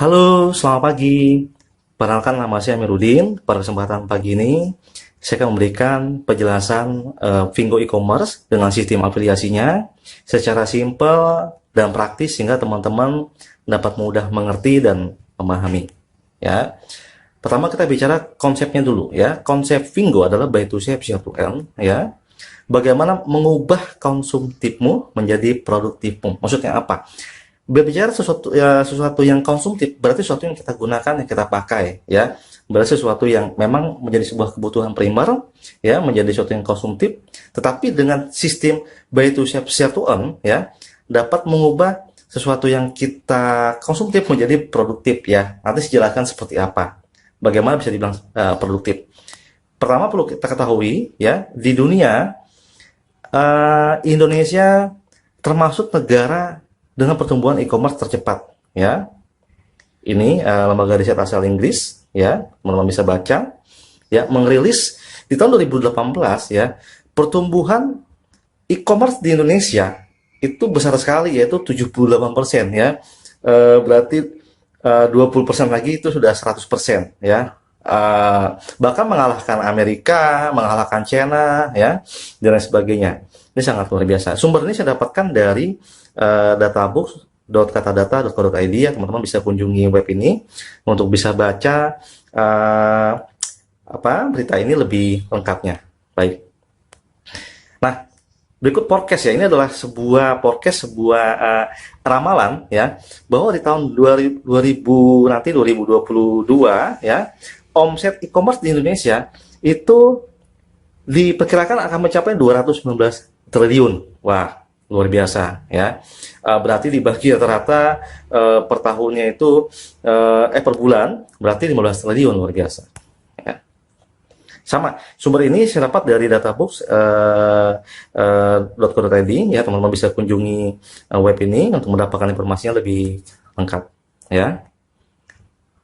Halo, selamat pagi. Perkenalkan nama saya Amiruddin. Pada kesempatan pagi ini, saya akan memberikan penjelasan Vingo e-commerce dengan sistem afiliasinya secara simpel dan praktis sehingga teman-teman dapat mudah mengerti dan memahami. Ya, pertama kita bicara konsepnya dulu ya. Konsep Vingo adalah buy to save, share to earn ya. Bagaimana mengubah konsumtifmu menjadi produktifmu? Maksudnya apa? Berbicara sesuatu yang konsumtif berarti sesuatu yang kita gunakan, yang kita pakai ya, berarti sesuatu yang memang menjadi sebuah kebutuhan primer ya, menjadi sesuatu yang konsumtif, tetapi dengan sistem buy to save, share to earn ya, dapat mengubah sesuatu yang kita konsumtif menjadi produktif ya. Nanti saya jelaskan seperti apa, bagaimana bisa dibilang produktif. Pertama perlu kita ketahui ya, di dunia Indonesia termasuk negara dengan pertumbuhan e-commerce tercepat ya. Ini lembaga riset asal Inggris ya, teman-teman bisa baca ya, merilis di tahun 2018 ya, pertumbuhan e-commerce di Indonesia itu besar sekali, yaitu 78% ya. Berarti 20% lagi itu sudah 100% ya. Bahkan mengalahkan Amerika, mengalahkan China ya, dan lain sebagainya. Ini sangat luar biasa. Sumber ini saya dapatkan dari databooks.katadata.co.id ya, teman-teman bisa kunjungi web ini untuk bisa baca berita ini lebih lengkapnya. Baik. Nah, berikut forecast ya. Ini adalah sebuah forecast, sebuah ramalan ya, bahwa di tahun 2022 ya, omset e-commerce di Indonesia itu diperkirakan akan mencapai 219 triliun. Wah, luar biasa ya. Berarti dibagi rata-rata per tahunnya itu per bulan berarti 15 triliun, luar biasa ya. Sama, sumber ini saya dapat dari databooks.co.id ya, teman-teman bisa kunjungi web ini untuk mendapatkan informasinya lebih lengkap ya.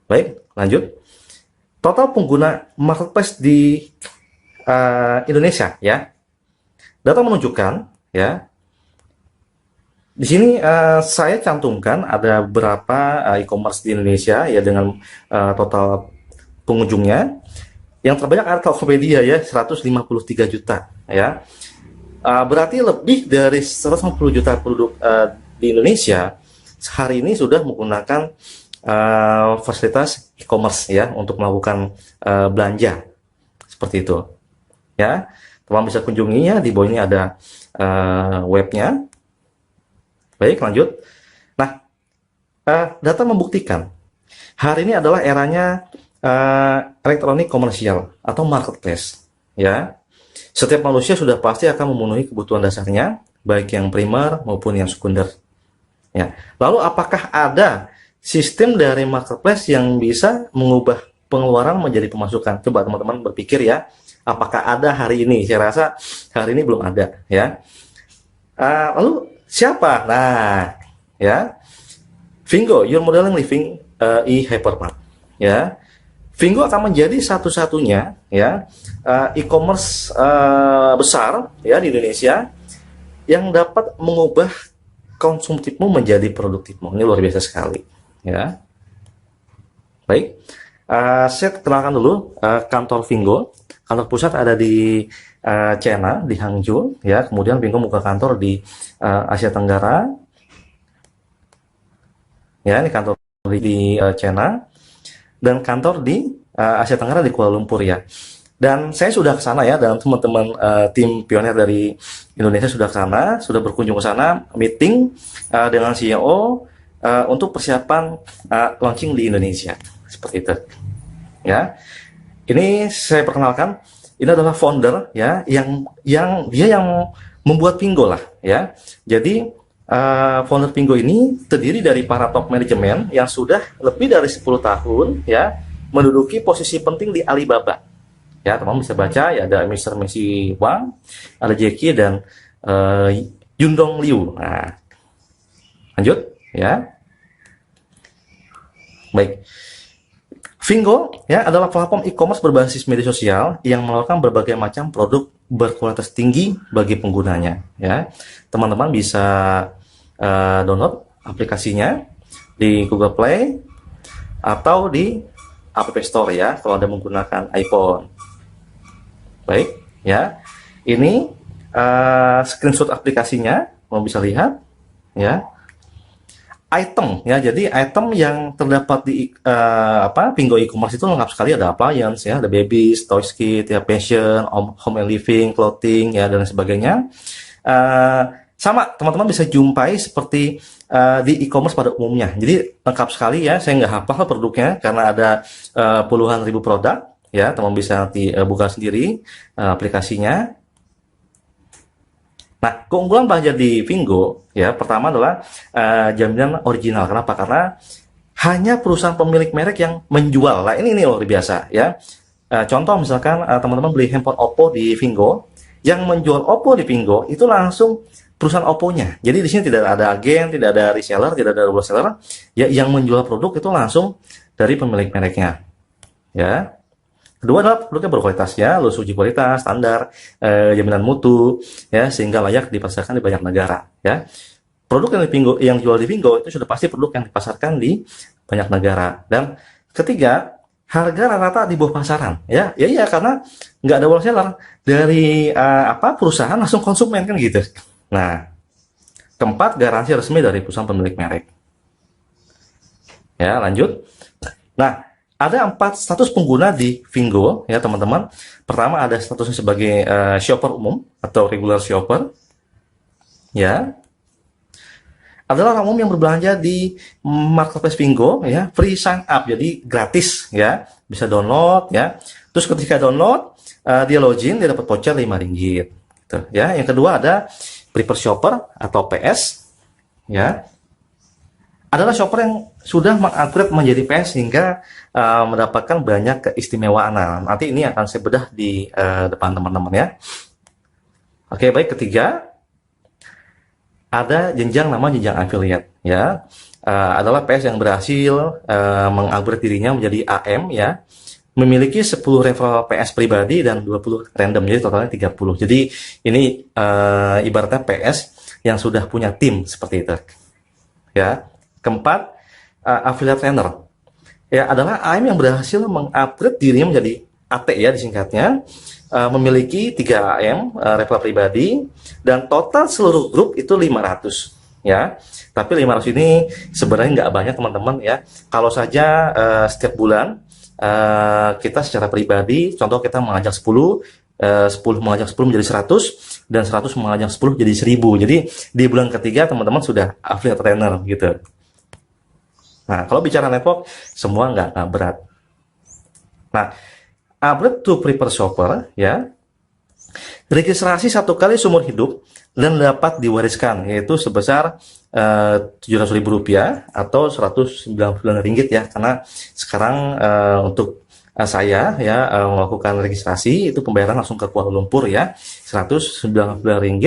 Baik, lanjut. Total pengguna marketplace di Indonesia ya, data menunjukkan ya, di sini saya cantumkan ada beberapa e-commerce di Indonesia ya, dengan total pengunjungnya. Yang terbanyak ada Tokopedia ya, 153 juta ya. Berarti lebih dari 150 juta penduduk di Indonesia hari ini sudah menggunakan fasilitas e-commerce ya, untuk melakukan belanja seperti itu ya. Teman bisa kunjunginya, di bawah ini ada webnya. Baik, lanjut. Nah, data membuktikan hari ini adalah eranya elektronik komersial atau marketplace ya. Setiap manusia sudah pasti akan memenuhi kebutuhan dasarnya, baik yang primer maupun yang sekunder ya. Lalu apakah ada sistem dari marketplace yang bisa mengubah pengeluaran menjadi pemasukan? Coba teman-teman berpikir ya, apakah ada hari ini? Saya rasa hari ini belum ada ya. Lalu siapa? Nah, ya, Vingo, your modeling living e-hypermart ya. Vingo akan menjadi satu-satunya ya e-commerce besar ya di Indonesia yang dapat mengubah konsumtifmu menjadi produktifmu. Ini luar biasa sekali ya. Baik, saya kenalkan dulu kantor Vingo. Kantor pusat ada di China, di Hangzhou ya. Kemudian Vingo buka kantor di Asia Tenggara ya, ini kantor di China, dan kantor di Asia Tenggara di Kuala Lumpur ya. Dan saya sudah ke sana ya, dan teman-teman tim pionir dari Indonesia sudah ke sana, sudah berkunjung ke sana, meeting dengan CEO untuk persiapan launching di Indonesia seperti itu ya. Ini saya perkenalkan, ini adalah founder ya, yang membuat Vingo lah ya. Jadi founder Vingo ini terdiri dari para top manajemen yang sudah lebih dari 10 tahun ya menduduki posisi penting di Alibaba. Ya, teman bisa baca ya, ada Mr. Messi Wang, ada Jackie dan Yundong Liu. Nah, lanjut ya. Baik. Vingo ya adalah platform e-commerce berbasis media sosial yang menawarkan berbagai macam produk berkualitas tinggi bagi penggunanya ya. Teman-teman bisa download aplikasinya di Google Play atau di App Store ya kalau Anda menggunakan iPhone. Baik, ya. Ini screenshot aplikasinya, mau bisa lihat ya. Item ya, jadi item yang terdapat di Pingo e-commerce itu lengkap sekali, ada appliance ya, ada babies, toys kit ya, fashion, home and living, clothing ya, dan sebagainya. Sama teman-teman bisa jumpai seperti di e-commerce pada umumnya. Jadi lengkap sekali ya, saya nggak hafal produknya karena ada puluhan ribu produk ya, teman bisa nanti buka sendiri aplikasinya. Nah, keunggulan belanja di Vingo ya, pertama adalah jaminan original. Kenapa? Karena hanya perusahaan pemilik merek yang menjual. Nah, ini luar biasa ya. Contoh misalkan teman-teman beli handphone Oppo di Vingo, yang menjual Oppo di Vingo itu langsung perusahaan Oppo-nya. Jadi di sini tidak ada agen, tidak ada reseller, tidak ada wholesaler. Ya, yang menjual produk itu langsung dari pemilik mereknya. Ya. Kedua adalah produknya berkualitas ya, lulus uji kualitas, standar, jaminan mutu, ya, sehingga layak dipasarkan di banyak negara. Ya, produk yang jual di Vingo itu sudah pasti produk yang dipasarkan di banyak negara. Dan ketiga, harga rata-rata di bawah pasaran. Ya, ya, karena nggak ada wholesaler dari perusahaan langsung konsumen kan gitu. Nah, keempat, garansi resmi dari perusahaan pemilik merek. Ya, lanjut. Nah, ada 4 status pengguna di Vingo ya teman-teman. Pertama ada statusnya sebagai shopper umum atau regular shopper. Ya. Adalah orang umum yang berbelanja di marketplace Vingo ya, free sign up, jadi gratis ya. Bisa download ya. Terus ketika download dia login, dia dapat voucher Rp5 gitu, ya. Yang kedua ada prefer shopper atau PS ya. Adalah shopper yang sudah mengupgrade menjadi PS hingga mendapatkan banyak keistimewaan. Nah, nanti ini akan saya bedah di depan teman-teman ya. Oke, baik. Ketiga, ada jenjang affiliate ya. Adalah PS yang berhasil mengupgrade dirinya menjadi AM ya. Memiliki 10 referral PS pribadi dan 20 random, jadi totalnya 30. Jadi ini ibaratnya PS yang sudah punya tim seperti itu. Ya. Keempat, affiliate trainer ya, adalah AM yang berhasil mengupgrade dirinya menjadi AT ya disingkatnya, memiliki 3 AM referral pribadi dan total seluruh grup itu 500 ya. Tapi 500 ini sebenarnya nggak banyak teman-teman ya. Kalau saja setiap bulan kita secara pribadi, contoh kita mengajak 10 mengajak 10 menjadi 100 dan 100 mengajak 10 jadi 1000. Jadi di bulan ketiga teman-teman sudah affiliate trainer gitu. Nah, kalau bicara network, semua nggak berat. Nah, upgrade to prefer shopper, ya, registrasi 1 kali seumur hidup dan dapat diwariskan, yaitu sebesar Rp700.000 atau Rp199 ya, karena sekarang untuk saya ya melakukan registrasi itu pembayaran langsung ke Kuala Lumpur ya, Rp199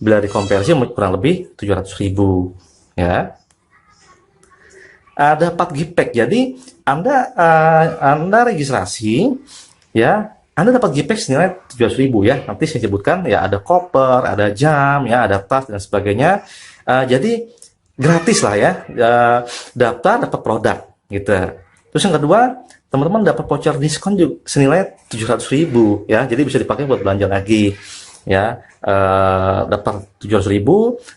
bila dikonversi kurang lebih Rp700.000 ya. Dapat gift pack. Jadi Anda registrasi ya, Anda dapat gift pack senilai Rp700.000 ya. Nanti saya sebutkan ya, ada koper, ada jam ya, ada tas dan sebagainya. Jadi gratis lah ya. Daftar dapat produk gitu. Terus yang kedua, teman-teman dapat voucher diskon juga senilai Rp700.000 ya. Jadi bisa dipakai buat belanja lagi ya. Dapat Rp700.000,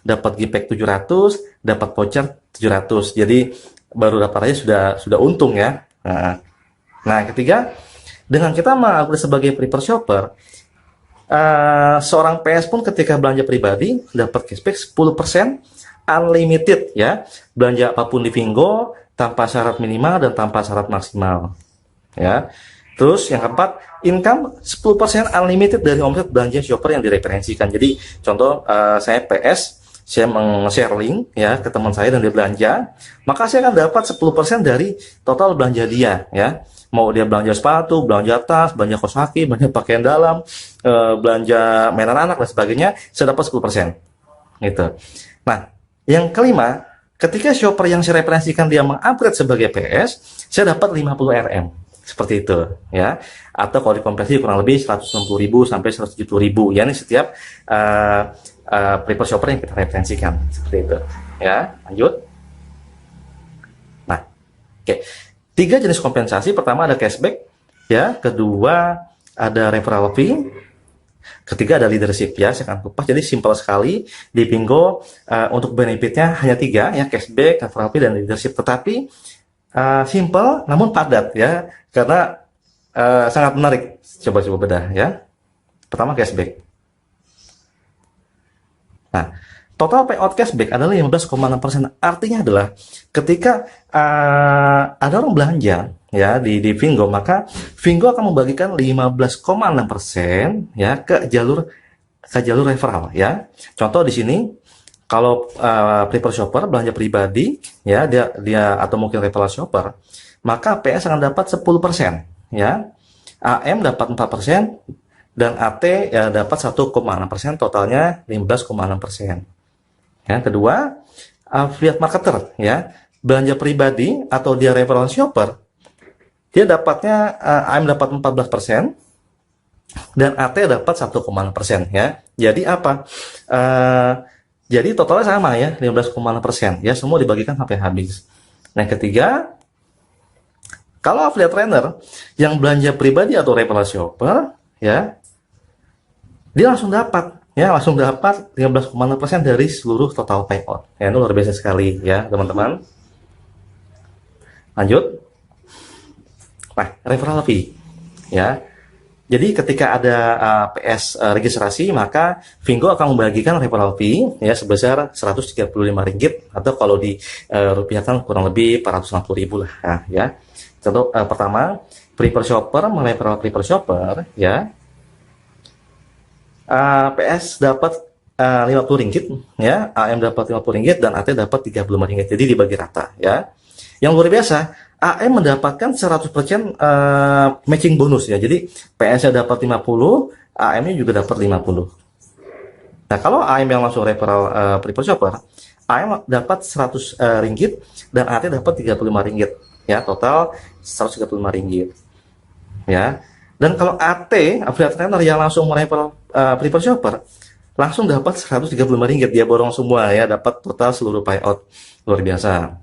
dapat gift pack 700, dapat voucher 700. Jadi baru dapat aja sudah untung ya. Nah, ketiga, dengan kita mengupgrade sebagai prefer shopper, seorang PS pun ketika belanja pribadi dapat cashback 10% unlimited ya. Belanja apapun di Vingo tanpa syarat minimal dan tanpa syarat maksimal ya. Terus yang keempat, income 10% unlimited dari omset belanja shopper yang direferensikan. Jadi contoh saya PS, saya meng-share link ya ke teman saya dan dia belanja, maka saya akan dapat 10% dari total belanja dia ya. Mau dia belanja sepatu, belanja tas, belanja kaos kaki, belanja pakaian dalam, belanja mainan anak dan sebagainya, saya dapat 10% gitu. Nah, yang kelima, ketika shopper yang saya referensikan dia mengupgrade sebagai PS, saya dapat 50 RM. Seperti itu ya. Atau kalau dikonversi kurang lebih 160.000 sampai 170.000 ya, ini setiap prefer shopper yang kita referensikan seperti itu ya. Lanjut. Nah, oke. tiga jenis kompensasi. Pertama ada cashback, ya. Kedua ada referral fee. Ketiga ada leadership, ya. Saya akan kupas. Jadi simpel sekali di Pingo. Untuk benefitnya hanya tiga, ya, cashback, referral fee, dan leadership. Tetapi simple namun padat, ya, karena sangat menarik. Coba-coba bedah, ya. Pertama cashback. Nah, total payout cashback adalah 15,6%. Artinya adalah ketika ada orang belanja, ya, di Vingo, maka Vingo akan membagikan 15,6%, ya, ke jalur referral, ya. Contoh di sini, kalau prefer shopper belanja pribadi, ya, dia atau mungkin referral shopper, maka PS akan dapat 10%, ya. AM dapat 4%, dan AT ya dapat 1,6%, totalnya 15,6%. Yang kedua, affiliate marketer, ya, belanja pribadi atau dia referral shopper, dia dapatnya AM dapat 14% dan AT dapat 1,6%, ya. Jadi apa? Jadi totalnya sama, ya, 15,6%, ya, semua dibagikan sampai habis. Nah, yang ketiga, kalau affiliate trainer yang belanja pribadi atau referral shopper, ya, dia langsung dapat, ya, 15,6% dari seluruh total payout. Ya, itu luar biasa sekali, ya, teman-teman. Lanjut. Nah, referral fee, ya. Jadi ketika ada PS registrasi, maka Vingo akan membagikan referral fee, ya, sebesar Rp135, atau kalau di rupiahkan kurang lebih 460.000 lah, ya. Contoh pertama, prefer shopper mereferral prefer shopper, ya. PS dapat Rp50, ya, AM dapat Rp50 dan AT dapat Rp35. Jadi dibagi rata, ya. Yang luar biasa, AM mendapatkan 100% matching bonus, ya. Jadi PS-nya dapat 50, AM-nya juga dapat 50. Nah, kalau AM yang langsung referral prefer shopper, AM dapat Rp100 dan AT dapat Rp35, ya, total Rp135, ya. Dan kalau AT, affiliate trainer yang langsung mereferral prefer shopper, langsung dapat Rp135. Dia borong semua, ya, dapat total seluruh payout. Luar biasa.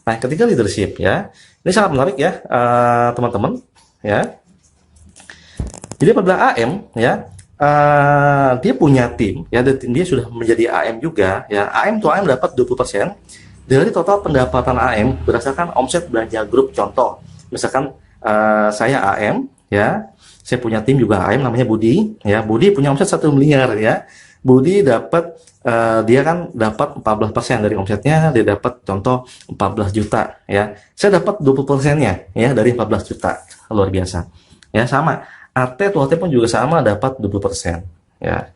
Nah, ketiga leadership, ya. Ini sangat menarik, ya, teman-teman, ya. Jadi apabila AM, ya, dia punya tim, ya, dan dia sudah menjadi AM juga, ya. AM dapat 20% dari total pendapatan AM berdasarkan omset belanja grup. Contoh, misalkan saya AM, ya, saya punya tim juga AM namanya Budi, ya. Budi punya omset 1 miliar, ya. Budi dapat dia kan dapat 14% dari omsetnya, dia dapat contoh 14 juta, ya. Saya dapat 20%-nya, ya, dari 14 juta. Luar biasa. Ya, sama. AT pun juga sama, dapat 20%, ya.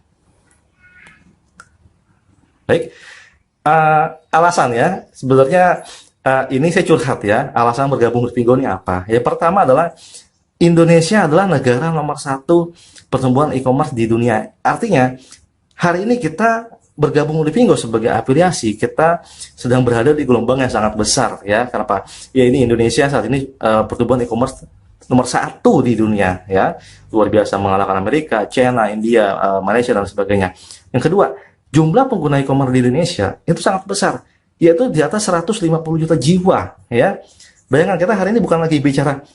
Baik. Alasan, ya, sebenarnya ini saya curhat, ya, alasan bergabung di Vingo ini apa? Ya, pertama adalah Indonesia adalah negara nomor 1 pertumbuhan e-commerce di dunia. Artinya, hari ini kita bergabung di Vingo sebagai afiliasi, kita sedang berada di gelombang yang sangat besar, ya. Kenapa? Ya, ini Indonesia saat ini pertumbuhan e-commerce nomor 1 di dunia, ya. Luar biasa, mengalahkan Amerika, China, India, Malaysia, dan sebagainya. Yang kedua, jumlah pengguna e-commerce di Indonesia itu sangat besar, yaitu di atas 150 juta jiwa, ya. Bayangkan, kita hari ini bukan lagi bicara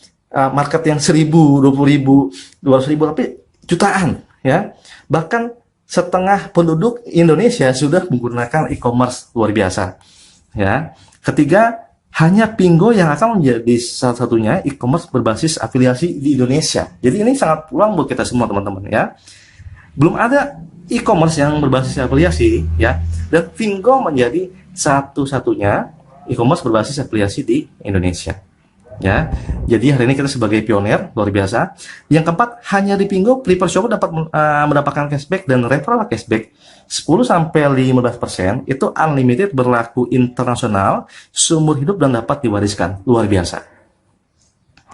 market yang 1.000, 20.000, 200.000, tapi jutaan, ya. Bahkan setengah penduduk Indonesia sudah menggunakan e-commerce. Luar biasa, ya. Ketiga, hanya Pingo yang akan menjadi salah satunya e-commerce berbasis afiliasi di Indonesia. Jadi ini sangat peluang buat kita semua, teman-teman, ya. Belum ada e-commerce yang berbasis afiliasi, ya, dan Vingo menjadi satu-satunya e-commerce berbasis afiliasi di Indonesia, ya. Jadi hari ini kita sebagai pionir, luar biasa. Yang keempat, hanya di Pingo prefer shopper dapat mendapatkan cashback dan referral cashback 10-15%, itu unlimited, berlaku internasional, seumur hidup, dan dapat diwariskan. Luar biasa,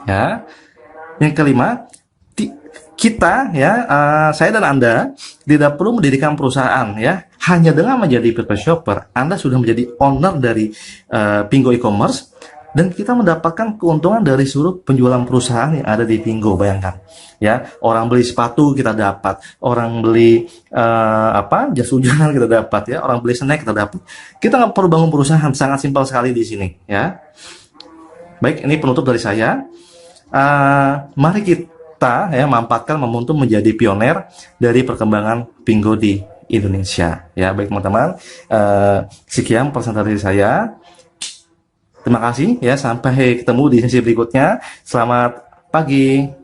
ya. Yang kelima, kita, ya, saya dan Anda tidak perlu mendirikan perusahaan, ya. Hanya dengan menjadi prefer shopper, Anda sudah menjadi owner dari Pingo e-commerce, dan kita mendapatkan keuntungan dari seluruh penjualan perusahaan yang ada di Pingo. Bayangkan, ya, orang beli sepatu kita dapat, orang beli jas hujan kita dapat, ya, orang beli snack kita dapat. Kita nggak perlu bangun perusahaan, sangat simpel sekali di sini, ya. Baik, ini penutup dari saya. Mari kita ya manfaatkan momentum menjadi pioner dari perkembangan Pingo di Indonesia. Ya, baik teman-teman. Sekian presentasi saya. Terima kasih ya, sampai ketemu di sesi berikutnya. Selamat pagi.